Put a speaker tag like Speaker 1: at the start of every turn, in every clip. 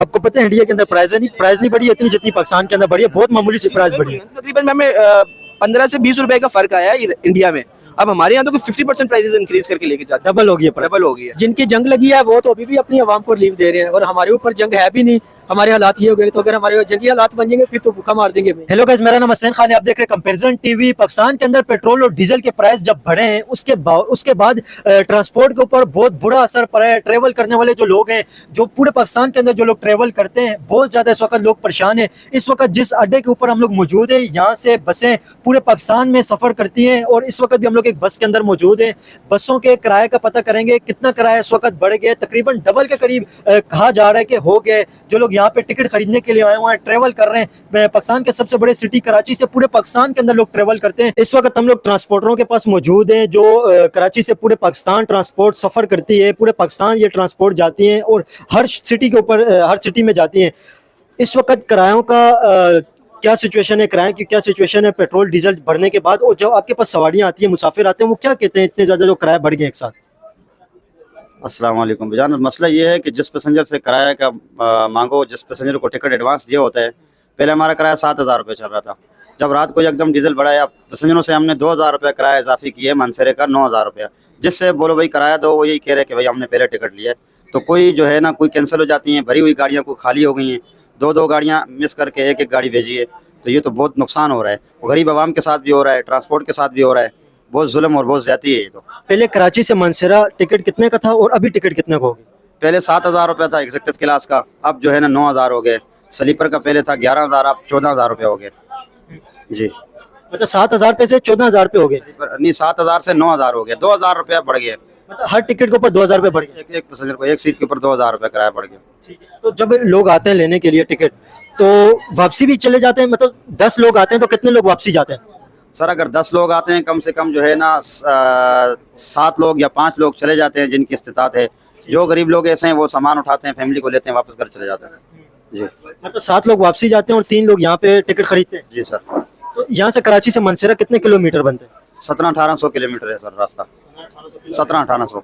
Speaker 1: आपको पता है इंडिया के अंदर प्राइस नहीं बढ़ी है इतनी जितनी पाकिस्तान के अंदर बढ़ी है, बहुत मामूली सी प्राइस बढ़ी है।
Speaker 2: तकरीबन हमें 15 से 20 रुपए का फर्क आया है इंडिया में। अब हमारे यहाँ तो 50% प्राइसेस इंक्रीज करके लेके जाते
Speaker 1: डबल हो गई है
Speaker 2: डबल हो गई है।
Speaker 3: जिनकी जंग लगी है वो तो अभी भी अपनी आवाम को रिलीफ दे रहे हैं और हमारे ऊपर जंग है भी नहीं। हमारे हालात ये हो गए तो अगर हमारे जंगी हालात बन जाएंगे फिर तो भूखा मार देंगे।
Speaker 1: हेलो गाइस, मेरा नाम हसनैन खान है, आप देख रहे हैं कंपैरिजन टीवी। पाकिस्तान के अंदर पेट्रोल और डीजल के प्राइस जब बढ़े हैं उसके बाद ट्रांसपोर्ट के ऊपर बहुत बुरा असर पड़ा है। ट्रेवल करने वाले जो लोग हैं, जो पूरे पाकिस्तान के अंदर जो लोग ट्रेवल करते हैं, बहुत ज़्यादा इस वक्त लोग परेशान हैं। इस वक्त जिस अड्डे के ऊपर हम लोग मौजूद हैं, यहाँ से बसें पूरे पाकिस्तान में सफ़र करती हैं और इस वक्त भी हम लोग एक बस के अंदर मौजूद हैं। बसों के किराए का पता करेंगे, कितना किराया इस वक्त बढ़ गया, तकरीबन डबल के करीब कहा जा रहा है कि हो गए। जो लोग यहाँ पे टिकट खरीदने के लिए आए हुए हैं, ट्रेवल कर रहे हैं, पाकिस्तान के सबसे बड़े सिटी कराची से पूरे पाकिस्तान के अंदर लोग ट्रेवल करते हैं। इस वक्त हम लोग ट्रांसपोर्टरों के पास मौजूद हैं जो कराची से पूरे पाकिस्तान ट्रांसपोर्ट सफ़र करती है। पूरे पाकिस्तान ये ट्रांसपोर्ट जाती हैं और हर सिटी के ऊपर हर सिटी में जाती हैं। इस वक्त किरायों का क्या सिचुएशन है, किराए की क्या सिचुएशन है पेट्रोल डीजल बढ़ने के बाद, और जब आपके पास सवारियाँ आती हैं, मुसाफिर आते हैं, वो क्या कहते हैं इतने ज़्यादा जो किराए बढ़ गए एक साथ?
Speaker 4: अस्सलाम वालेकुम भाईजान, मसला ये है कि जिस पैसेंजर से किराया का मांगो, जिस पैसेंजर को टिकट एडवांस दिया होता है, पहले हमारा किराया 7,000 रुपये चल रहा था। जब रात को एकदम डीजल बढ़ाया, पैसेंजरों से हमने 2,000 रुपये किराया इजाफी किए, मनसरे का 9,000 रुपया। जिससे बोलो भाई किराया दो, वो यही कह रहे हैं कि भाई हमने पहले टिकट लिया है। तो कोई जो है ना, कोई कैंसिल हो जाती हैं, भरी हुई गाड़ियाँ को खाली हो गई हैं, दो गाड़ियाँ मिस करके एक गाड़ी भेजी है। तो ये तो बहुत नुकसान हो रहा है, गरीब आवाम के साथ भी हो रहा है, ट्रांसपोर्ट के साथ भी हो रहा है। बहुत जुल्म और बहुत ज़्यादती है ये तो।
Speaker 1: पहले कराची से मनसरा टिकट कितने का था और अभी टिकट कितने का होगी?
Speaker 4: पहले 7,000 रुपया था एग्जीक्यूटिव क्लास का, अब जो है ना 9,000 हो गए। स्लीपर का पहले था 11,000, अब 14,000 रुपये हो गए जी।
Speaker 1: मतलब 7,000 रुपये से 14,000 रुपये हो गए?
Speaker 4: नहीं, 7,000 से 9,000 हो गए, 2,000 रुपया बढ़ गया।
Speaker 1: मतलब हर टिकट के ऊपर 2,000 रुपये बढ़ गए?
Speaker 4: एक पैसेंजर को एक सीट के ऊपर 2,000 रुपया किराया बढ़ गया।
Speaker 1: तो जब लोग आते हैं लेने के लिए टिकट, तो वापसी भी चले जाते हैं? मतलब 10 लोग आते हैं तो कितने लोग वापसी जाते हैं?
Speaker 4: सर अगर 10 लोग आते हैं, कम से कम जो है ना 7 लोग या 5 लोग चले जाते हैं जिनकी इस्तिताअत है। जो गरीब लोग ऐसे हैं वो सामान उठाते हैं, फैमिली को लेते हैं, वापस घर चले जाते हैं जी।
Speaker 1: मतलब 7 लोग वापसी जाते हैं और 3 लोग यहाँ पे टिकट खरीदते हैं?
Speaker 4: जी सर।
Speaker 1: तो यहाँ से कराची से मनसरा कितने किलोमीटर बनते हैं?
Speaker 4: 1700-1800 किलोमीटर है सर रास्ता, 1700-1800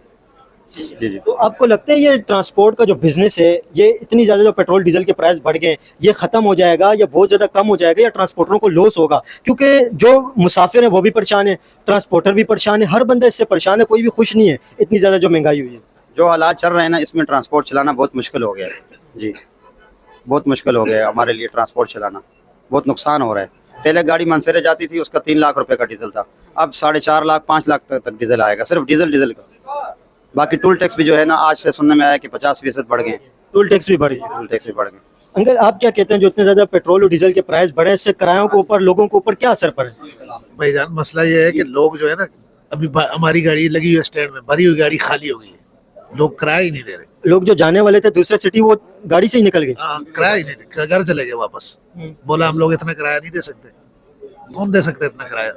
Speaker 4: जी जी।
Speaker 1: तो आपको लगता है ये ट्रांसपोर्ट का जो बिजनेस है, ये इतनी ज़्यादा जो पेट्रोल डीजल के प्राइस बढ़ गए, ये ख़त्म हो जाएगा या बहुत ज़्यादा कम हो जाएगा, या ट्रांसपोर्टरों को लॉस होगा? क्योंकि जो मुसाफिर हैं वो भी परेशान है, ट्रांसपोर्टर भी परेशान है, हर बंदा इससे परेशान है, कोई भी खुश नहीं है इतनी ज़्यादा जो महंगाई हुई है।
Speaker 4: जो हालात चल रहे हैं ना, इसमें ट्रांसपोर्ट चलाना बहुत मुश्किल हो गया है जी। बहुत मुश्किल हो गया है हमारे लिए ट्रांसपोर्ट चलाना, बहुत नुकसान हो रहा है। पहले गाड़ी मनसरे जाती थी, उसका 3 लाख रुपए का डीजल था, अब 4.5 लाख 5 लाख तक डीजल आएगा, सिर्फ डीजल का। बाकी टोल टैक्स भी जो है ना, आज से सुनने में आया कि 50% बढ़ गए।
Speaker 1: टोल टैक्स भी बढ़ गए?
Speaker 4: टोल टैक्स भी बढ़ गए।
Speaker 1: अंकल, आप क्या कहते हैं जो इतने ज़्यादा पेट्रोल और डीजल के प्राइस बढ़े, इससे किरायों के ऊपर, लोगों के ऊपर क्या असर पड़े?
Speaker 5: भाईजान मसला ये है कि लोग जो है ना, अभी हमारी गाड़ी लगी हुई है स्टैंड में, भरी हुई गाड़ी खाली हो गई है, लोग किराया ही नहीं दे रहे।
Speaker 1: लोग जो जाने वाले थे दूसरे सिटी, वो गाड़ी से ही निकल गए?
Speaker 5: किराया ही नहीं दे, घर चले गए वापस। बोला हम लोग इतना किराया नहीं दे सकते। कौन दे सकते इतना किराया?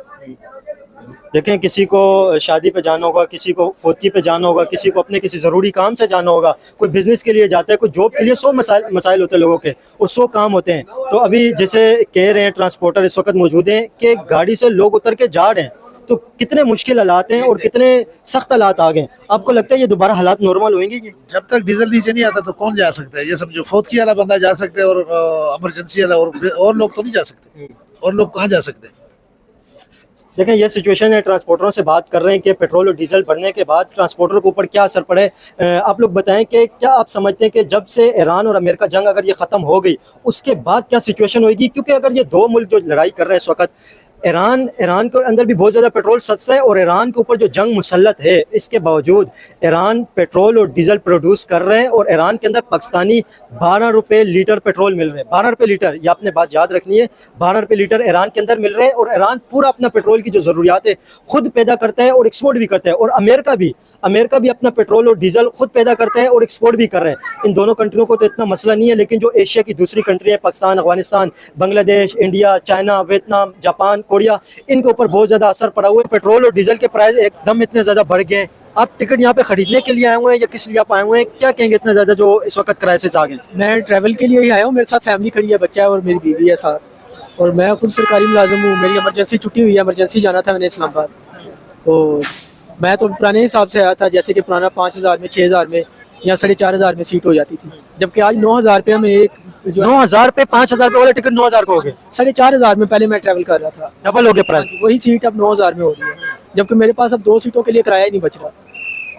Speaker 1: देखें, किसी को शादी पे जाना होगा, किसी को फोती पे जाना होगा, किसी को अपने किसी ज़रूरी काम से जाना होगा, कोई बिजनेस के लिए जाता है, कोई जॉब के लिए, 100 मसाइल होते हैं लोगों के और 100 काम होते हैं। तो अभी जैसे कह रहे हैं ट्रांसपोर्टर इस वक्त मौजूद हैं कि गाड़ी से लोग उतर के जा रहे हैं, तो कितने मुश्किल हालात हैं और कितने सख्त हालात आ गए। आपको लगता है ये दोबारा हालात नॉर्मल होंगे? ये
Speaker 5: जब तक डीजल नीचे नहीं आता तो कौन जा सकता है? ये समझो फोतकी वाला बंदा जा सकते हैं और इमरजेंसी वाला, और लोग तो नहीं जा सकते। और लोग कहाँ जा सकते हैं?
Speaker 1: देखें, ये सिचुएशन है। ट्रांसपोर्टरों से बात कर रहे हैं कि पेट्रोल और डीजल बढ़ने के बाद ट्रांसपोर्टर के ऊपर क्या असर पड़े। आप लोग बताएं कि क्या आप समझते हैं कि जब से ईरान और अमेरिका जंग अगर ये ख़त्म हो गई, उसके बाद क्या सिचुएशन होगी? क्योंकि अगर ये 2 मुल्क जो लड़ाई कर रहे हैं इस वक्त, ईरान के अंदर भी बहुत ज़्यादा पेट्रोल सस्ता है और ईरान के ऊपर जो जंग मुसल्लत है, इसके बावजूद ईरान पेट्रोल और डीजल प्रोड्यूस कर रहे हैं और ईरान के अंदर पाकिस्तानी 12 रुपये लीटर पेट्रोल मिल रहे हैं। 12 रुपये लीटर, ये आपने बात याद रखनी है। 12 रुपये लीटर ईरान के अंदर मिल रहे हैं और ईरान पूरा अपना पेट्रोल की जो ज़रूरियात है खुद पैदा करता है और एक्सपोर्ट भी करता है। और अमेरिका भी अपना पेट्रोल और डीजल खुद पैदा करता है और एक्सपोर्ट भी कर रहे हैं। इन दोनों कंट्रियों को तो इतना मसला नहीं है, लेकिन जो एशिया की दूसरी कंट्री है, Pakistan, Afghanistan, Bangladesh, India, China, Vietnam, Japan, Korea, इनके ऊपर बहुत ज़्यादा असर पड़ा हुआ है। पेट्रोल और डीजल के प्राइस एकदम इतने ज़्यादा बढ़ गए। आप टिकट यहाँ पे खरीदने के लिए आए हुए हैं या किस लिए आप आए हुए हैं? क्या कहेंगे इतना ज़्यादा जो इस वक्त क्राइसिस आ गए?
Speaker 3: मैं ट्रैवल के लिए ही आया हूँ, मेरे साथ फैमिली खड़ी है, बच्चा है और मेरी बीवी है साथ, और मैं खुद सरकारी मुलाजिम हूँ। मेरी इमरजेंसी छुट्टी हुई है, इमरजेंसी जाना था मैंने इस्लामाबाद। तो मैं तो पुराने हिसाब से आया था, जैसे कि पुराना 5,000 में 6,000 में यहाँ 4,500 में सीट हो जाती थी, जबकि आज 9,000 रुपये में एक जो
Speaker 1: 9,000 पे 5,000 पे वाले टिकट 9,000 को हो गए,
Speaker 3: 4,500 में पहले मैं ट्रैवल कर रहा था,
Speaker 1: डबल हो गए प्राइस।
Speaker 3: वही सीट अब 9,000 में हो रही है, जबकि मेरे पास अब 2 सीटों के लिए किराया ही नहीं बच रहा।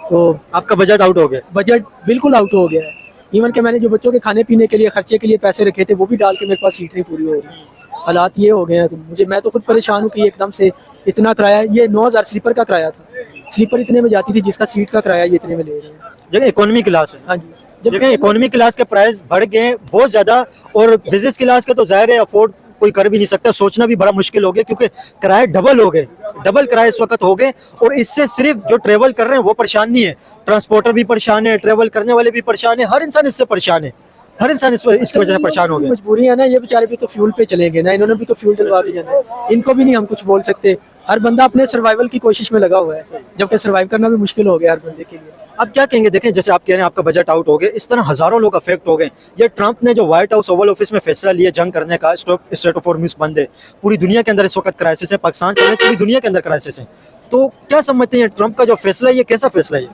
Speaker 3: तो
Speaker 1: आपका बजट आउट हो गया।
Speaker 3: बजट बिल्कुल आउट हो गया है। इवन के मैंने जो बच्चों के खाने पीने के लिए खर्चे के लिए पैसे रखे थे वो भी डाल के मेरे पास सीट नहीं पूरी हो रही। हालात ये हो गए हैं, तो मैं तो खुद परेशान हूँ कि एकदम से इतना किराया, ये 9,000 स्लीपर का किराया था, स्लीपर इतने में जाती थी जिसका सीट का किराया ये इतने में ले रहे हैं।
Speaker 1: जगह इकोनॉमी क्लास है।
Speaker 3: हाँ जी,
Speaker 1: जबकि इकोनॉमी क्लास के प्राइस बढ़ गए बहुत ज्यादा, और बिजनेस क्लास के तो जाहिर है अफोर्ड कोई कर भी नहीं सकता, सोचना भी बड़ा मुश्किल हो गया क्योंकि किराए डबल हो गए, डबल किराए इस वक्त हो गए। और इससे सिर्फ जो ट्रेवल कर रहे हैं वो परेशान नहीं है, ट्रांसपोर्टर भी परेशान है, ट्रेवल करने वाले भी परेशान है, हर इंसान इससे परेशान है, हर इंसान इसकी वजह से परेशान हो गया।
Speaker 3: मजबूरी है ना, ये बेचारे भी तो फ्यूल पे चलेंगे ना, इन्होंने भी तो फ्यूल डलवा के जाना है, इनको भी नहीं हम कुछ बोल सकते। हर बंदा अपने सर्वाइवल की कोशिश में लगा हुआ है, जबकि सर्वाइव करना भी मुश्किल हो गया हर बंदे के लिए।
Speaker 1: अब क्या कहेंगे, देखें जैसे आप कह रहे हैं आपका बजट आउट हो गया, इस तरह हजारों लोग अफेक्ट हो गए। ये ट्रंप ने जो व्हाइट हाउस ओवल ऑफिस में फैसला लिया जंग करने का, स्टेट ऑफ हॉर्मुज़ बंद है, पूरी दुनिया के अंदर इस वक्त क्राइसिस है, पाकिस्तान चल रहा है, पूरी दुनिया के अंदर क्राइसिस है, तो क्या समझते हैं ट्रंप का जो फैसला है ये कैसा फैसला है?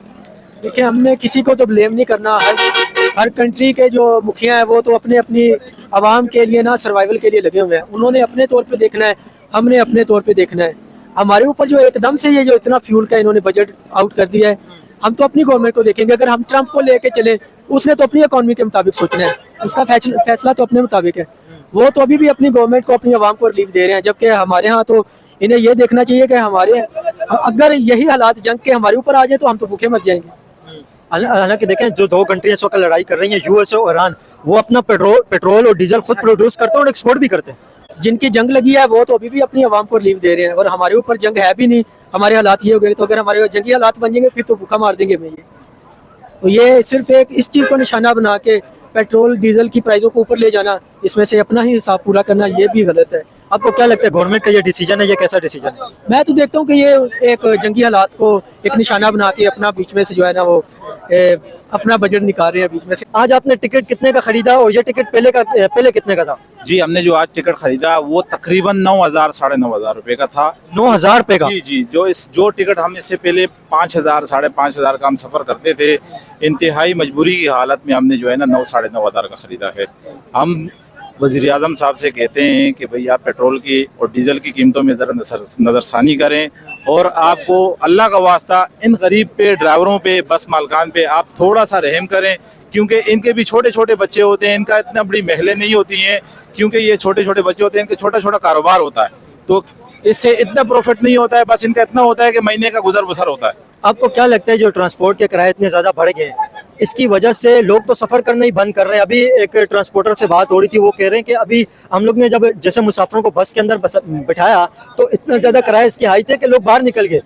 Speaker 3: देखिए, हमने किसी को तो ब्लेम नहीं करना, हर कंट्री के जो मुखिया हैं वो तो अपने अपनी आवाम के लिए ना सर्वाइवल के लिए लगे हुए हैं, उन्होंने अपने तौर पे देखना है, हमने अपने तौर पे देखना है। हमारे ऊपर जो एकदम से ये जो इतना फ्यूल का इन्होंने बजट आउट कर दिया है, हम तो अपनी गवर्नमेंट को देखेंगे। अगर हम ट्रंप को लेके चले, उसने तो अपनी इकोनॉमी के मुताबिक सोचना है, उसका फैसला तो अपने मुताबिक है, वो तो अभी भी अपनी गवर्नमेंट को, अपनी आवाम को रिलीफ दे रहे हैं, जबकि हमारे यहाँ तो इन्हें ये देखना चाहिए कि हमारे अगर यही हालात जंग के हमारे ऊपर आ जाए तो हम तो भूखे मर जाएंगे।
Speaker 1: हालांकि देखें जो दो कंट्री इस वक्त लड़ाई कर रही हैं, यूएसए और ईरान, वो अपना पेट्रोल और डीजल खुद प्रोड्यूस करते हैं और एक्सपोर्ट भी करते हैं।
Speaker 3: जिनकी जंग लगी है वो तो अभी भी अपनी आवाम को रिलीफ दे रहे हैं, और हमारे ऊपर जंग है भी नहीं, हमारे हालात ये हो गए, तो अगर हमारे जंगी हालात बन जाएंगे फिर तो भूखा मार देंगे हमें। तो ये सिर्फ एक इस चीज़ को निशाना बना के पेट्रोल डीजल की प्राइसों को ऊपर ले जाना, इसमें से अपना ही हिसाब पूरा करना, ये भी गलत है।
Speaker 1: आपको क्या लगता है गवर्नमेंट का ये डिसीजन है, ये कैसा डिसीजन है?
Speaker 3: मैं तो देखता हूँ कि ये एक जंगी हालात को एक निशाना बना के अपना बीच में से जो है ना वो अपना बजट निकाल रहे हैं बीच में से।
Speaker 1: आज आपने टिकट कितने का खरीदा और ये टिकट पहले कितने का था?
Speaker 6: जी, हमने जो आज टिकट खरीदा वो तकरीबन 9,000 साढ़े 9,000 रुपए का था।
Speaker 1: 9,000 रुपए का?
Speaker 6: जी जी, जो टिकट हम इससे पहले 5,000 साढ़े 5,000 का हम सफर करते थे, इंतहाई मजबूरी की हालत में हमने जो है ना 9 साढ़े 9,000 का खरीदा है। हम वज़ीर आज़म साहब से कहते हैं कि भाई आप पेट्रोल की और डीजल की कीमतों में ज़रा नज़रसानी करें, और आपको अल्लाह का वास्ता इन गरीब पे, ड्राइवरों पे, बस मालकान पे आप थोड़ा सा रहम करें, क्योंकि इनके भी छोटे छोटे बच्चे होते हैं, इनका इतना बड़ी महलें नहीं होती हैं, क्योंकि ये छोटे छोटे बच्चे होते हैं, इनके छोटा छोटा कारोबार होता है, तो इससे इतना प्रॉफिट नहीं होता है, बस इनका इतना होता है कि महीने का गुजर बसर होता है।
Speaker 1: आपको क्या लगता है जो ट्रांसपोर्ट के किराए इतने ज़्यादा बढ़ गए, इसकी वजह से लोग तो सफ़र करना ही बंद कर रहे हैं? अभी एक ट्रांसपोर्टर से बात हो रही थी, वो कह रहे हैं कि अभी हम लोग ने जब जैसे मुसाफिरों को बस के अंदर बिठाया तो इतना ज़्यादा किराया इसके हाई थे कि लोग बाहर निकल गए,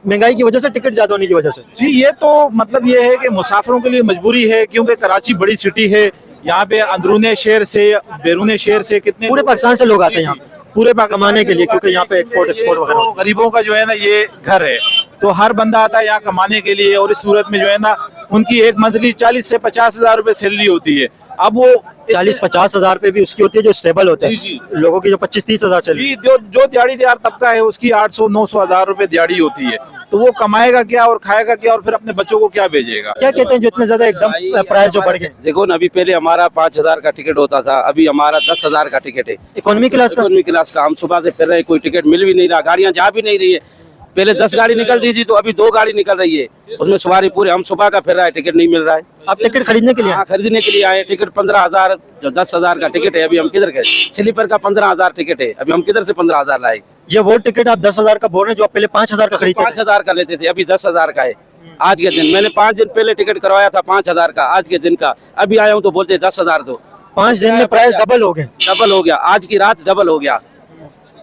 Speaker 1: महंगाई की वजह से, टिकट ज़्यादा होने की वजह से।
Speaker 6: जी, ये तो मतलब ये है कि मुसाफिरों के लिए मजबूरी है, क्योंकि कराची बड़ी सिटी है, यहाँ पे अंदरूनी शहर से, बैरूनी शहर से कितने
Speaker 1: पूरे पाकिस्तान से लोग आते हैं यहाँ
Speaker 6: पूरे
Speaker 1: कमाने के लिए, क्योंकि यहाँ पे एक्सपोर्ट वगैरह।
Speaker 6: तो गरीबों का जो है ना ये घर है, तो हर बंदा आता है यहाँ कमाने के लिए, और इस सूरत में जो है ना उनकी एक मंथली 40 से 50 हजार रुपए सैलरी होती है। अब वो
Speaker 1: 40-50 हजार रुपए भी उसकी होती है जो स्टेबल होते हैं,
Speaker 6: जी।
Speaker 1: लोगों की जो 25-30 हजार सैलरी।
Speaker 6: जी, जो दिहाड़ीदार तबका है उसकी 800-900 हजार रुपए दिहाड़ी होती है, तो वो कमाएगा क्या और खाएगा क्या और फिर अपने बच्चों को क्या भेजेगा?
Speaker 1: क्या कहते हैं जो इतने ज्यादा एकदम प्राइस जो बढ़ गए?
Speaker 7: देखो ना, अभी पहले हमारा 5,000 का टिकट होता था, अभी हमारा 10,000 का टिकट है
Speaker 1: इकोनॉमी क्लास का।
Speaker 7: इकोनॉमी क्लास का हम सुबह से फिर रहे, कोई टिकट मिल भी नहीं रहा, गाड़ियां जा भी नहीं रही है। पहले 10 गाड़ी निकलती थी तो अभी 2 गाड़ी निकल रही है, उसमें सवारी पूरे, हम सुबह का फिर रहा है, टिकट नहीं मिल रहा है।
Speaker 1: आप टिकट खरीदने के लिए?
Speaker 7: हाँ, खरीदने के लिए आए। टिकट 15,000, जो 10,000 का टिकट है, अभी हम किधर गए? स्लीपर का 15,000 टिकट है, अभी हम किधर से 15,000 लाए?
Speaker 1: ये वो टिकट आप 10,000 का बोल रहे हैं जो आप पहले 5,000 का खरीदते थे?
Speaker 7: 5,000 का लेते थे, अभी 10,000 का है। आज के दिन मैंने 5 दिन पहले टिकट करवाया था 5,000 का, आज के दिन का अभी आया हूँ तो बोलते 10,000 दो।
Speaker 1: 5 दिन में प्राइस डबल हो गए?
Speaker 7: डबल हो गया, आज की रात डबल हो गया,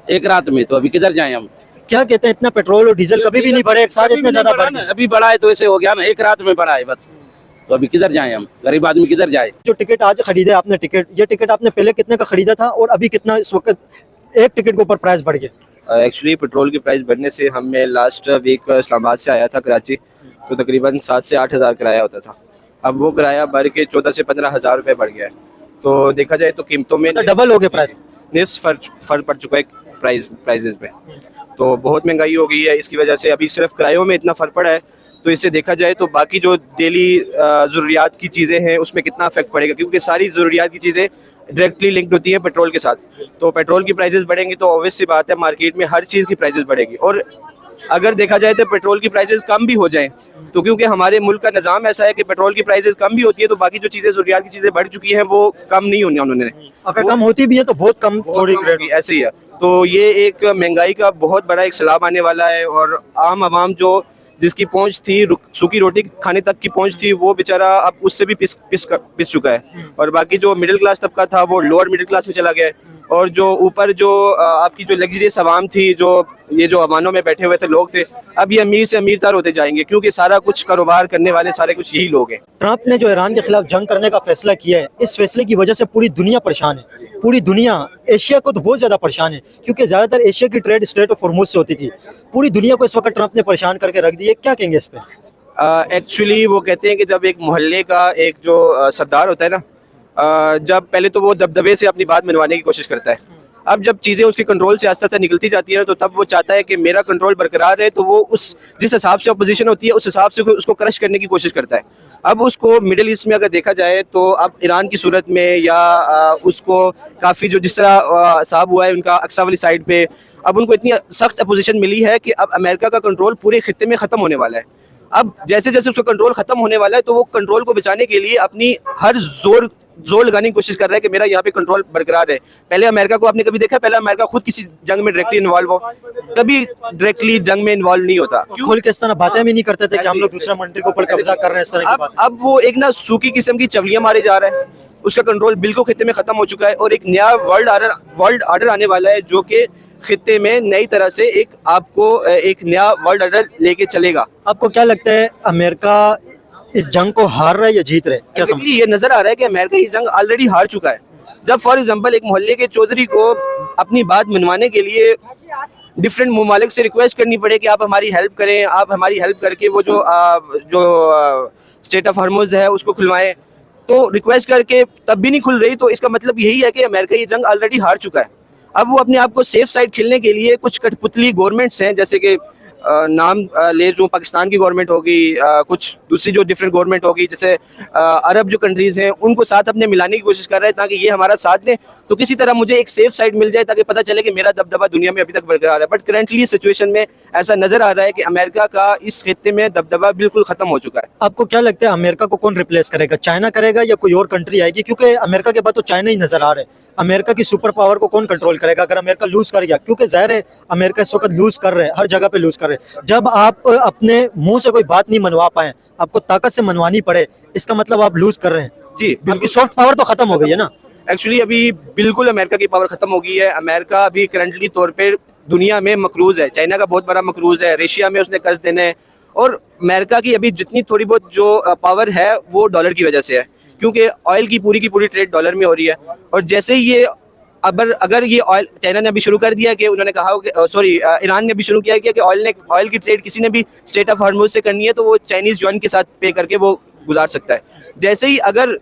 Speaker 7: एक रात में। तो अभी किधर जाएं हम?
Speaker 1: क्या कहते हैं इतना पेट्रोल और डीजल कभी भी नहीं बढ़े एक साथ, इतने ज्यादा बढ़ गए?
Speaker 7: अभी बढ़ा है तो ऐसे हो गया ना, एक रात में बढ़ा है बस, तो अभी किधर जाएं हम? गरीब आदमी किधर जाए?
Speaker 1: जो टिकट आज खरीदे आपने, ये टिकट आपने पहले कितने का खरीदा था और अभी कितना इस वक्त एक टिकट के ऊपर प्राइस बढ़ गया?
Speaker 8: एक्चुअली पेट्रोल की प्राइस बढ़ने से मैं लास्ट वीक इस्लामाबाद से आया था कराची, तो तकरीबन 7 से 8 हज़ार किराया होता था, अब वो किराया बढ़ के 14 से 15 हज़ार रुपये बढ़ गया है। तो देखा जाए तो कीमतों में
Speaker 1: डबल हो गया प्राइस,
Speaker 8: निफ्स फर्क पड़ चुका है प्राइजेज में, तो बहुत महंगाई हो गई है। इसकी वजह से अभी सिर्फ किरायों में इतना फ़र्क पड़ा है तो इससे देखा जाए तो बाकी जो डेली ज़रूरियात की चीज़ें हैं उसमें कितना अफेक्ट पड़ेगा, क्योंकि सारी ज़रूरियात की चीज़ें डायरेक्टली लिंक्ड होती है पेट्रोल के साथ। तो पेट्रोल की प्राइसेस बढ़ेंगी तो ऑब्वियस सी बात है मार्केट में हर चीज़ की प्राइसेस बढ़ेगी। और अगर देखा जाए तो पेट्रोल की प्राइसेस कम भी हो जाएं तो क्योंकि हमारे मुल्क का निज़ाम ऐसा है कि पेट्रोल की प्राइसेस कम भी होती है तो बाकी जो चीज़ें ज़रूरियात की चीज़ें बढ़ चुकी हैं वो कम नहीं होनी उन्होंने,
Speaker 1: अगर कम होती भी है तो बहुत कम, थोड़ी ग्रेड
Speaker 8: ऐसे ही है। तो ये एक महंगाई का बहुत बड़ा एक सैलाब आने वाला है और आम आवाम जो जिसकी पहुंच थी सूखी रोटी खाने तक की पहुंच थी वो बेचारा अब उससे भी पिस चुका है। और बाकी जो मिडिल क्लास तबका था वो लोअर मिडिल क्लास में चला गया है। और जो ऊपर जो आपकी जो लग्जरियस आवाम थी, जो ये जो अवानों में बैठे हुए थे लोग थे, अब ये अमीर से अमीर तर होते जाएंगे क्योंकि सारा कुछ कारोबार करने वाले सारे कुछ यही लोग हैं।
Speaker 1: ट्रंप ने जो ईरान के खिलाफ जंग करने का फैसला किया है, इस फैसले की वजह से पूरी दुनिया परेशान है। पूरी दुनिया, एशिया को तो बहुत ज़्यादा परेशान है क्योंकि ज़्यादातर एशिया की ट्रेड स्ट्रेट ऑफ हॉर्मुज़ से होती थी। पूरी दुनिया को इस वक्त ट्रंप ने परेशान करके रख दिया। क्या कहेंगे इस पर?
Speaker 8: एक्चुअली वो कहते हैं कि जब एक मोहल्ले का एक जो सरदार होता है ना, जब पहले तो वो दबदबे से अपनी बात मनवाने की कोशिश करता है, अब जब चीज़ें उसके कंट्रोल से आस्ते आस्ते निकलती जाती है ना तो तब वो चाहता है कि मेरा कंट्रोल बरकरार रहे, तो वो उस जिस हिसाब से अपोजिशन होती है उस हिसाब से उसको क्रश करने की कोशिश करता है। अब उसको मिडिल ईस्ट में अगर देखा जाए तो अब ईरान की सूरत में या उसको काफ़ी जो जिस तरह साहब हुआ है उनका अक्सा वाली साइड पे, अब उनको इतनी सख्त अपोजिशन मिली है कि अब अमेरिका का कंट्रोल पूरे खित्ते में ख़त्म होने वाला है। अब जैसे जैसे उसका कंट्रोल ख़त्म होने वाला है तो वो कंट्रोल को बचाने के लिए अपनी हर जोर लगाने की कोशिश कर रहा है कि मेरा यहाँ पे कंट्रोल बरकरार है। पहले अमेरिका को आपने कभी देखा, पहले अमेरिका खुद किसी जंग में डायरेक्टली इन्वॉल्व हो, कभी डायरेक्टली जंग में इन्वॉल्व नहीं होता।
Speaker 1: खोल के इस तरह बातें भी नहीं करते थे कि हम लोग दूसरा कंट्री के ऊपर कब्जा कर रहे हैं, इस तरह की बात।
Speaker 8: अब वो एक ना सूखी किस्म की चवलियां मारे जा रहा है, उसका कंट्रोल बिल्कुल खित्ते में खत्म हो चुका है और एक नया वर्ल्ड आर्डर आने वाला है जो कि खित्ते में नई तरह से एक नया वर्ल्ड आर्डर लेके चलेगा।
Speaker 1: आपको क्या लगता है अमेरिका इस जंग को हार रहा है या जीत रहा है? क्या समझ?
Speaker 8: ये नजर आ रहा है कि अमेरिका ये जंग ऑलरेडी हार चुका है। जब फॉर एग्जांपल एक मोहल्ले के चौधरी को अपनी बात मनवाने के लिए डिफरेंट ममालिक से रिक्वेस्ट करनी पड़े कि आप हमारी हेल्प करें, आप हमारी हेल्प करके वो जो स्टेट ऑफ हॉर्मुज़ है उसको खुलवाएं, तो रिक्वेस्ट करके तब भी नहीं खुल रही, तो इसका मतलब यही है कि अमेरिका ये जंग ऑलरेडी हार चुका है। अब वो अपने आप को सेफ साइड खेलने के लिए कुछ कठपुतली गवर्नमेंट्स हैं, जैसे कि नाम ले जो पाकिस्तान की गवर्नमेंट होगी, कुछ दूसरी जो डिफरेंट गवर्नमेंट होगी, जैसे अरब जो कंट्रीज़ हैं उनको साथ अपने मिलाने की कोशिश कर रहे हैं ताकि ये हमारा साथ दें, तो किसी तरह मुझे एक सेफ साइड मिल जाए ताकि पता चले कि मेरा दबदबा दुनिया में अभी तक बरकरार है। बट करंटली सिचुएशन में ऐसा नज़र आ रहा है कि अमेरिका का इस खित्ते में दबदबा बिल्कुल ख़त्म हो चुका है।
Speaker 1: आपको क्या लगता है अमेरिका को कौन रिप्लेस करेगा? चाइना करेगा या कोई और कंट्री आएगी? क्योंकि अमेरिका के बाद तो चाइना ही नजर आ रहा है। अमेरिका की सुपर पावर को कौन कंट्रोल करेगा अगर अमेरिका लूज कर गया? क्योंकि जाहिर है अमेरिका इस वक्त लूज कर रहे हैं, हर जगह पे लूज कर रहे हैं। जब आप अपने मुंह से कोई बात नहीं मनवा पाए, आपको ताकत से मनवानी पड़े, इसका मतलब आप लूज कर रहे हैं।
Speaker 8: जी,
Speaker 1: आपकी सॉफ्ट पावर तो खत्म हो गई है ना?
Speaker 8: एक्चुअली अभी बिल्कुल अमेरिका की पावर ख़त्म हो गई है। अमेरिका अभी करंटली तौर पे दुनिया में मकरूज़ है, चाइना का बहुत बड़ा मकरूज़ है, रशिया में उसने कर्ज देने, और अमेरिका की अभी जितनी थोड़ी बहुत जो पावर है वो डॉलर की वजह से है, क्योंकि ऑयल की पूरी ट्रेड डॉलर में हो रही है। और जैसे ही ये अगर ये ऑयल चाइना ने अभी शुरू कर दिया कि उन्होंने कहा कि ईरान ने भी शुरू किया कि ऑयल की ट्रेड किसी ने भी स्टेट ऑफ हॉर्मुज़ से करनी है तो वो चाइनीज़ युआन के साथ पे करके वो गुजार सकता है। जैसे ही अगर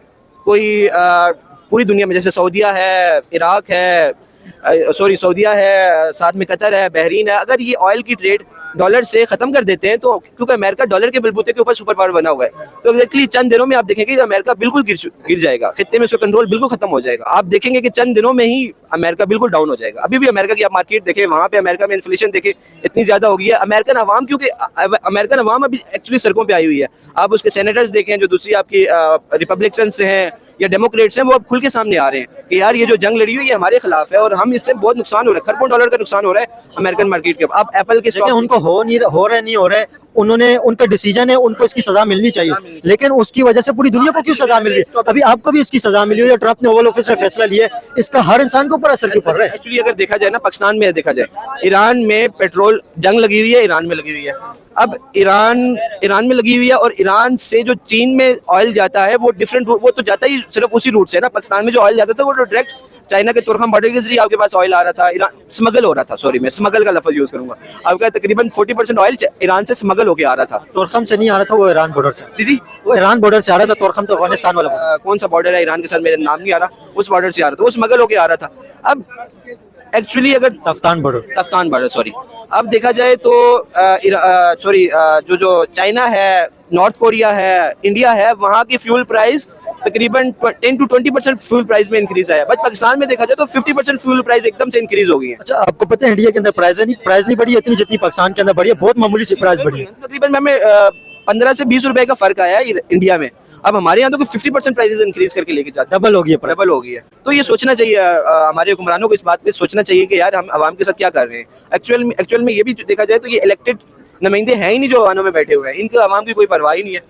Speaker 8: कोई पूरी दुनिया में, जैसे सऊदीया है, इराक है, सऊदीया है, साथ में कतर है, बहरीन है, अगर ये ऑयल की ट्रेड डॉलर से ख़त्म कर देते हैं तो, क्योंकि अमेरिका डॉलर के बलबूते के ऊपर सुपर पावर बना हुआ है, तो एग्जैक्टली चंद दिनों में आप देखेंगे कि अमेरिका बिल्कुल गिर जाएगा, खित्ते में उसका कंट्रोल बिल्कुल खत्म हो जाएगा। आप देखेंगे कि चंद दिनों में ही अमेरिका बिल्कुल डाउन हो जाएगा। अभी भी अमेरिका की आप मार्केट देखें, वहाँ पे अमेरिका में इन्फ्लेशन देखें इतनी ज़्यादा हो गई है। अमेरिकन अवाम, क्योंकि अमेरिकन अवाम अभी एक्चुअली सड़कों पर आई हुई है। आप उसके सेनेटर्स देखें जो दूसरी आपकी रिपब्लिकन से हैं या डेमोक्रेट्स हैं, वो अब खुल के सामने आ रहे हैं कि यार ये जो जंग लड़ी हुई है ये हमारे खिलाफ है और हम इससे बहुत नुकसान हो रहा है, खरबों डॉलर का नुकसान हो रहा है अमेरिकन मार्केट के। अब एप्पल के स्टॉक
Speaker 1: उनको हो रहे, उन्होंने, उनका डिसीजन है, उनको इसकी सजा मिलनी चाहिए, लेकिन उसकी वजह से पूरी दुनिया को क्यों सजा मिल रही है? अभी आपको भी इसकी सजा मिली है, ट्रंप ने ओवल ऑफिस में फैसला लिया, इसका हर इंसान के ऊपर असर क्यों पड़ रहा है?
Speaker 8: एक्चुअली अगर देखा जाए ना, पाकिस्तान में देखा जाए, ईरान में पेट्रोल जंग लगी हुई है, ईरान में लगी हुई है। अब ईरान में लगी हुई है और ईरान से जो चीन में ऑयल जाता है वो डिफरेंट, वो तो जाता ही सिर्फ उसी रूट से ना। पाकिस्तान में जो ऑयल जाता था वो डायरेक्ट चाइना के तुर्खम बॉर्डर के जरिए आपके पास ऑयल आ रहा था, ईरान स्मगल हो रहा था, सॉरी मैं स्मगल का लफ्ज यूज करूंगा, आपका तकरीबन 40% ऑयल ईरान से स्मगल होके आ रहा था।
Speaker 1: तुर्खम से नहीं आ रहा था, वो ईरान बॉर्डर से।
Speaker 8: जी,
Speaker 1: वो ईरान बॉर्डर से आ रहा था, तुर्खम तो अफगानिस्तान वाला
Speaker 8: कौन सा बॉर्डर है ईरान के साथ, मेरा नाम नहीं आ रहा, उस बॉर्डर से आ रहा था, वो स्मगल होके आ रहा था। अब
Speaker 2: एक्चुअली अगर
Speaker 1: तफ्तान बढ़ो।
Speaker 2: तफ्तान बॉर्डर, सॉरी, अब देखा जाए तो जो चाइना है, नॉर्थ कोरिया है, इंडिया है, वहाँ की फ्यूल प्राइस तकरीबन 10 to 20% फ्यूल प्राइस में इंक्रीज आया, बट पाकिस्तान में देखा जाए तो 50% फ्यूल प्राइस एकदम से इंक्रीज हो गई है।
Speaker 1: अच्छा, आपको पता है इंडिया के अंदर प्राइस नहीं बढ़ी है इतनी जितनी पाकिस्तान के अंदर बढ़ी है, बहुत मामूली सी प्राइस बढ़ी है।
Speaker 2: तकरीबन हमें 15 से 20 रुपए का फर्क आया है इंडिया में। अब हमारे यहाँ तो 50% प्राइसेस इंक्रीज करके लेके जाते हैं,
Speaker 1: डबल हो गया,
Speaker 2: डबल हो गई है। तो ये सोचना चाहिए हमारे हुक्मरानों को, इस बात पे सोचना चाहिए कि यार हम आवाम के साथ क्या कर रहे हैं। एक्चुअल में ये भी देखा जाए तो ये इलेक्टेड नुमाइंदे हैं ही नहीं जो अवानों में बैठे हुए हैं, इनको आवाम की कोई परवाह ही नहीं है,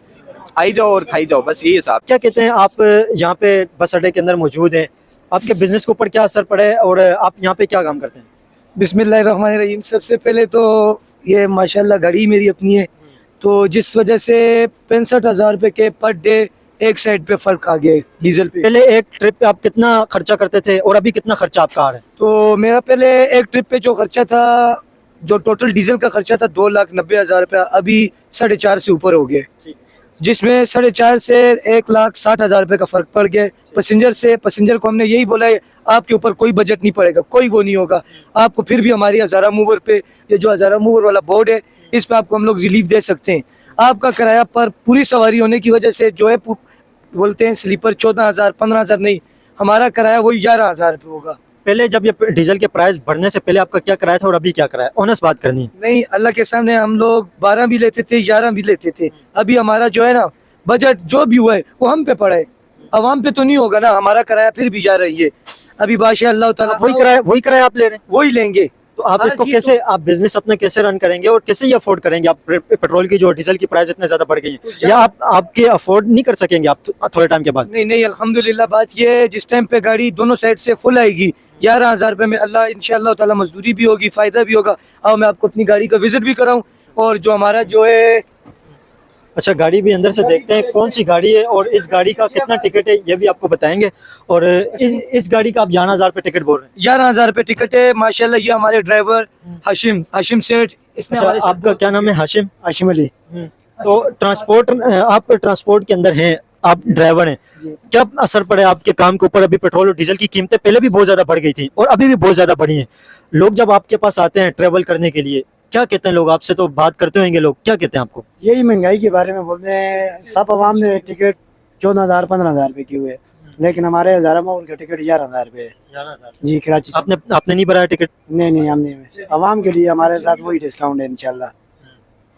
Speaker 2: आई जाओ और खाई जाओ, बस यही हिसाब।
Speaker 1: क्या कहते हैं आप यहाँ पे बस अड्डे के अंदर मौजूद हैं, आपके बिजनेस के ऊपर क्या असर पड़ा है और आप यहाँ पे क्या काम करते हैं?
Speaker 3: बिस्मिल्लाहिर्रहमानिर्रहीम। सबसे पहले तो ये माशाल्लाह गाड़ी मेरी अपनी है, तो जिस वजह से 65,000 रुपये के पर डे एक साइड पे फर्क आ गया है डीजल पे।
Speaker 1: पहले एक ट्रिप पे आप कितना खर्चा करते थे और अभी कितना खर्चा आपका आ रहा है?
Speaker 3: तो मेरा पहले एक ट्रिप पे जो खर्चा था, जो टोटल डीजल का खर्चा था 2,90,000 रुपया, अभी 4.5 से ऊपर हो गया, जिसमें 4.5 से 1,60,000 रुपये का फर्क पड़ गया। पैसेंजर को हमने यही बोला है, आपके ऊपर कोई बजट नहीं पड़ेगा, कोई वो नहीं होगा आपको, फिर भी हमारी हज़ारा मूवर पे, ये जो हज़ारा मूवर वाला बोर्ड है, इस पे आपको हम लोग रिलीफ दे सकते हैं। आपका किराया पर पूरी सवारी होने की वजह से जो है बोलते हैं स्लीपर 14,000 15,000 नहीं, हमारा किराया वही 11,000 रुपये होगा।
Speaker 1: पहले जब ये डीजल के प्राइस बढ़ने से पहले आपका क्या किराया था और अभी क्या किराया? ऑनेस्ट बात करनी है।
Speaker 3: नहीं, अल्लाह के सामने हम लोग 12 भी लेते थे, 11 भी लेते थे। अभी हमारा जो है ना बजट जो भी हुआ है वो हम पे पड़ा है, अवाम पे तो नहीं होगा ना। हमारा किराया फिर भी जा रही है, अभी बादशाह अल्लाह ताला
Speaker 1: वही किराया आप ले रहे हैं,
Speaker 3: वही लेंगे।
Speaker 1: तो आप
Speaker 3: हाँ
Speaker 1: इसको
Speaker 3: जी,
Speaker 1: कैसे, आप बिजनेस अपना कैसे रन करेंगे और कैसे ये अफोर्ड करेंगे? आप पेट्रोल की जो डीजल की प्राइस इतने ज्यादा बढ़ गई है, या आप आपके अफोर्ड नहीं कर सकेंगे आप थोड़े टाइम के बाद?
Speaker 3: नहीं, अल्हम्दुलिल्लाह बात ये है, जिस टाइम पे गाड़ी दोनों साइड से फुल आएगी 11,000 रुपये में, अल्लाह इंशाअल्लाह ताला मजदूरी भी होगी, फायदा भी होगा, और मैं आपको अपनी गाड़ी का विजिट भी कराऊं, और जो हमारा जो है।
Speaker 1: अच्छा, गाड़ी भी अंदर से देखते हैं कौन सी गाड़ी है और इस गाड़ी का कितना टिकट है ये भी आपको बताएंगे। और इस गाड़ी का आप 11,000 रुपये टिकट बोल रहे हैं?
Speaker 3: 11,000 रुपये टिकट है माशाल्लाह। ये हमारे ड्राइवर हाशिम सेठ, इसने
Speaker 1: अच्छा,
Speaker 3: हमारे साथ
Speaker 1: आपका क्या नाम है? हाशिम अली।
Speaker 3: हम्म।
Speaker 1: तो आप ट्रांसपोर्ट के अंदर हैं, आप ड्राइवर हैं, क्या असर पड़े आपके काम के ऊपर? अभी पेट्रोल और डीजल की कीमतें पहले भी बहुत ज्यादा बढ़ गई थी और अभी भी बहुत ज्यादा बढ़ी हैं। लोग जब आपके पास आते हैं ट्रेवल करने के लिए, क्या कहते हैं लोग आपसे? तो बात करते होंगे लोग, क्या कहते हैं आपको?
Speaker 9: यही महंगाई के बारे में बोलते हैं। सब आवाम ने टिकट 14,000-15,000 रुपए की हुए, लेकिन हमारे हज़ारा मूवर का टिकट 11,000 रुपए है जी, कराची।
Speaker 1: आपने नहीं भराया टिकट?
Speaker 9: नहीं, हमने आवाम के लिए हमारे साथ वही डिस्काउंट है इंशाल्लाह।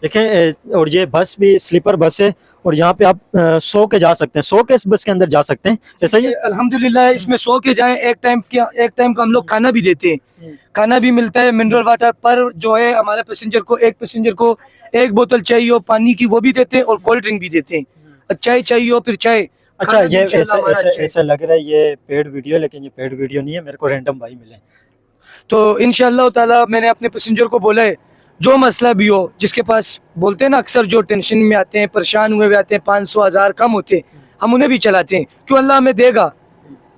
Speaker 1: देखें, और ये बस भी स्लीपर बस है और यहाँ पे आप 100 के जा सकते हैं, 100 के इस बस के अंदर जा सकते हैं, ऐसा ही है?
Speaker 3: अल्हम्दुलिल्लाह इसमें 100 के जाएं। एक टाइम का हम लोग खाना भी देते हैं, खाना भी मिलता है, मिनरल वाटर पर जो है हमारे पैसेंजर को एक बोतल चाहिए हो पानी की, वो भी देते हैं, और कोल्ड ड्रिंक भी देते हैं। चाय चाहिए हो फिर चाय।
Speaker 1: अच्छा, ये ऐसा लग रहा है ये पेड वीडियो, लेकिन ये पेड वीडियो नहीं है, मेरे को रैंडम भाई मिले।
Speaker 3: तो इंशाअल्लाह ताला मैंने अपने पैसेंजर को बोला है, जो मसला भी हो, जिसके पास बोलते हैं ना अक्सर जो टेंशन में आते हैं, परेशान हुए आते हैं, 500,000 कम होते हैं, हम उन्हें भी चलाते हैं, क्यों अल्लाह हमें देगा।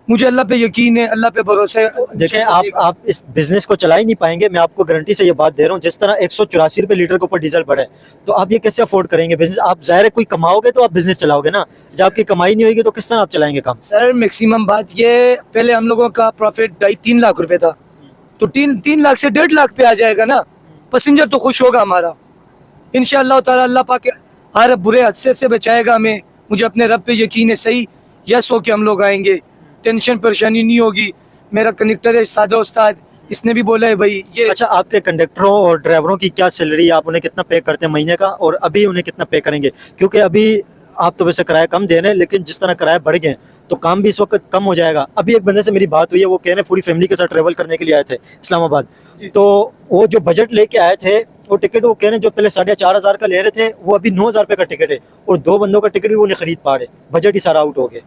Speaker 3: मुझे अल्लाह पे यकीन है, अल्लाह पे भरोसा है।
Speaker 1: देखें, आप इस बिजनेस को चला ही नहीं पाएंगे, मैं आपको गारंटी से ये बात दे रहा हूँ। जिस तरह 184 रुपये लीटर के ऊपर डीजल बढ़े, तो आप ये कैसे अफोर्ड करेंगे बिजनेस? आप जाहिर है कोई कमाओगे तो आप बिजनेस चलाओगे ना, जब आपकी कमाई नहीं होगी तो किस तरह आप चलाएंगे काम?
Speaker 3: सर मैक्सिमम बात ये, पहले हम लोगों का प्रॉफिट 2.5-3 लाख रुपए था, तो 3 लाख से 1.5 लाख पे आ जाएगा ना, पैसेंजर तो खुश होगा हमारा इंशाअल्लाह ताला। अल्लाह पाक हर बुरे हादसे से बचाएगा हमें, मुझे अपने रब पे यकीन है। सही यस हो के हम लोग आएंगे, टेंशन परेशानी नहीं होगी। मेरा कनेक्टर है सादा उस्ताद, इसने भी बोला है भाई ये।
Speaker 1: अच्छा, आपके कंडक्टरों और ड्राइवरों की क्या सैलरी है? आप उन्हें कितना पे करते हैं महीने का, और अभी उन्हें कितना पे करेंगे? क्योंकि अभी आप तो वैसे किराया कम दे रहे हैं, लेकिन जिस तरह किराया बढ़ गए तो काम भी इस वक्त कम हो जाएगा। अभी एक बंदे से मेरी बात हुई है, वो कह रहे हैं पूरी फैमिली के साथ ट्रेवल करने के लिए आए थे इस्लामाबाद, तो वो जो बजट लेके आए थे वो टिकट, वो कह रहे हैं जो पहले 4,500 का ले रहे थे वो अभी 9,000 रुपये का टिकट है, और 2 बंदों का टिकट भी वो नहीं खरीद पा रहे, बजट ही सारा आउट हो गया।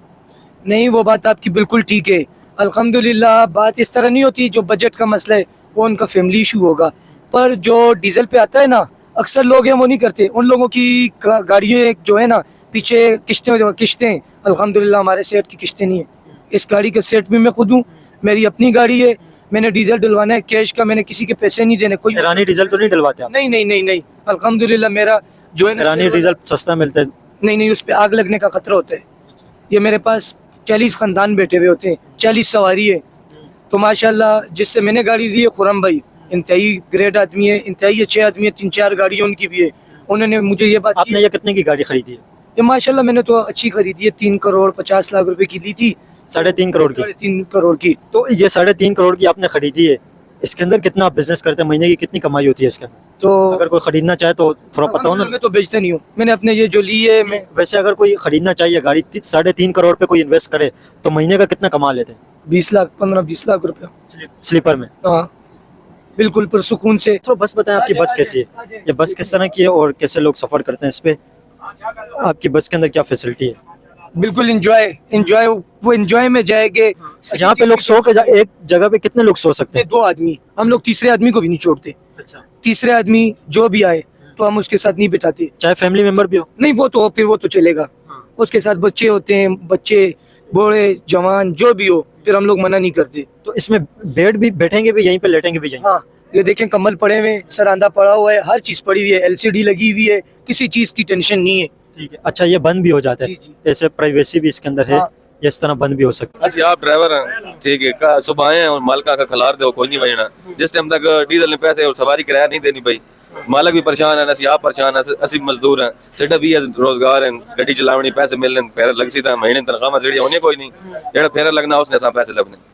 Speaker 3: नहीं, वो बात आपकी बिल्कुल ठीक है। अल्हम्दुलिल्लाह बात इस तरह नहीं होती, जो बजट का मसला है वो उनका फैमिली इशू होगा, पर जो डीजल पे आता है ना, अक्सर लोग हैं वो नहीं करते। उन लोगों की गाड़ियाँ जो है ना पीछे किश्तें अल्हम्दुलिल्लाह हमारे सेट की किश्तें नहीं है। इस गाड़ी का सेट भी मैं खुद हूँ, मेरी अपनी गाड़ी है, मैंने डीजल डलवाना है कैश का, मैंने किसी के पैसे नहीं देने। कोई
Speaker 1: ईरानी डीजल तो नहीं डलवाते आप?
Speaker 3: नहीं, अल्हम्दुलिल्लाह मेरा जो है
Speaker 1: ईरानी डीजल सस्ता मिलता है?
Speaker 3: नहीं, उस पर आग लगने का खतरा होता है। ये मेरे पास 40 खानदान बैठे हुए होते हैं, 40 सवारी है, तो माशाल्लाह जिससे मैंने गाड़ी ली है खुरम भाई, इंतहाई ग्रेट आदमी है, इंतहाई अच्छे आदमी है, 3-4 गाड़ियाँ उनकी भी है। उन्होंने मुझे ये बात
Speaker 1: आपने ये कितने की गाड़ी खरीदी है?
Speaker 3: ये माशाल्लाह मैंने तो अच्छी खरीदी है, 3 करोड़ 50 लाख रुपए की ली थी,
Speaker 1: 3.5 करोड़ की।
Speaker 3: 3.5 करोड़ की।
Speaker 1: तो ये 3.5 करोड़ की आपने खरीदी है, इसके अंदर कितना बिजनेस करते हैं, महीने की कितनी कमाई होती है इसके अंदर?
Speaker 3: तो
Speaker 1: अगर कोई खरीदना चाहे तो थोड़ा पता हो ना।
Speaker 3: मैं तो बेचता नहीं हूँ, मैंने अपने ये जो ली है मैं
Speaker 1: वैसे अगर कोई खरीदना चाहिए गाड़ी 3.5 करोड़ पे कोई इन्वेस्ट करे तो महीने का कितना कमा लेते हैं
Speaker 3: 20 लाख 15-20 लाख रुपया।
Speaker 1: स्लीपर में?
Speaker 3: हाँ बिल्कुल पुरसुकून से।
Speaker 1: तो बस बताएं आपकी बस कैसी है, ये बस किस तरह की है और कैसे लोग सफ़र करते हैं इस पे? आपकी बस के अंदर क्या फैसिलिटी है?
Speaker 3: बिल्कुल एंजॉय वो एंजॉय में जाएंगे।
Speaker 1: यहाँ पे लोग एक जगह पे कितने लोग सो सकते हैं?
Speaker 3: 2 आदमी, हम लोग तीसरे आदमी को भी नहीं छोड़ते।
Speaker 1: अच्छा।
Speaker 3: तीसरे आदमी जो भी आए तो हम उसके साथ नहीं बिठाते।
Speaker 1: चाहे फैमिली मेंबर भी हो?
Speaker 3: नहीं वो तो चलेगा। उसके साथ बच्चे होते हैं, बच्चे बूढ़े जवान जो भी हो, फिर हम लोग मना नहीं करते।
Speaker 1: तो इसमें बेड भी बैठेंगे भी यहीं पे, लेटेंगे भी यहीं?
Speaker 3: हाँ ये देखें कम्बल पड़े हुए हैं, सरांदा पड़ा हुआ है, हर चीज पड़ी हुई है, LCD लगी हुई है, किसी चीज की टेंशन नहीं है।
Speaker 1: ठीक है। अच्छा ये बंद भी हो जाता है?
Speaker 3: जी, जी।
Speaker 1: ऐसे प्राइवेसी भी इसके अंदर है?
Speaker 3: हाँ।
Speaker 1: ये इस तरह बंद भी हो सकता है?
Speaker 10: असि आप ड्राइवर हैं, ठीक है, सुबह आए हैं और मालका का खिलार दो कोई नहीं बजना, जिस टाइम तक डीजल ने पैसे और सवारी किराया नहीं देनी भाई, मालक भी परेशान है, असि आप परेशान है, असि मजदूर हैं, साडा भी रोजगार है, गड्डी चलावनी पैसे मिलने फिर लग सी महीने तनख्वाह जेडी होनी कोई नहीं, जेड़ा फेरा लगना उसने पैसे लगने।